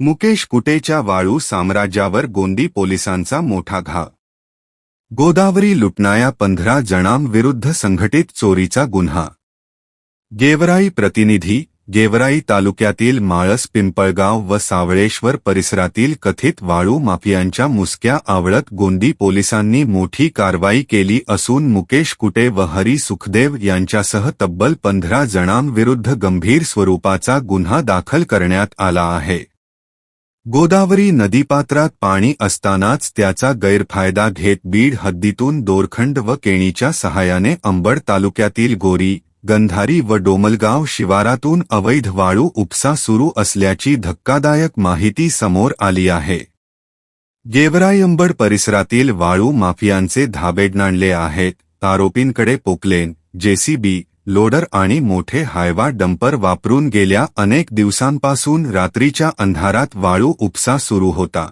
मुकेश कुटेच्या वाळू साम्राज्यावर गोंदी पोलिसांचा मोठा घा. गोदावरी लुटणाऱ्या 15 जणांविरुद्ध संघटित चोरीचा गुन्हा. गेवराई प्रतिनिधी. गेवराई तालुक्यातील माळस, पिंपळगाव व सावळेश्वर परिसरातील कथित वाळू माफियांच्या मुसक्या आवळत गोंदी पोलिसांनी मोठी कारवाई केली असून मुकेश कुटे व हरी सुखदेव यांच्यासह तब्बल 15 जणांविरुद्ध गंभीर स्वरूपाचा गुन्हा दाखल करण्यात आला आहे. गोदावरी नदीपात्रात पाणी असतानाच त्याचा गैरफायदा घेत बीड हद्दीतून दोरखंड व केणीच्या सहाय्याने अंबड तालुक्यातील गोरी, गंधारी व डोमलगाव शिवारातून अवैध वाळू उपसा सुरू असल्याची धक्कादायक माहिती समोर आली आहे. गेवराई अंबड परिसरातील वाळू माफियांचे धाबे नाणले आहेत. आरोपींकडे पोकलेन, जेसीबी, लोडर आणि मोठे हायवा डंपर वापरून गेल्या अनेक दिवसांपासून रात्रीच्या अंधारात वाळू उपसा सुरू होता.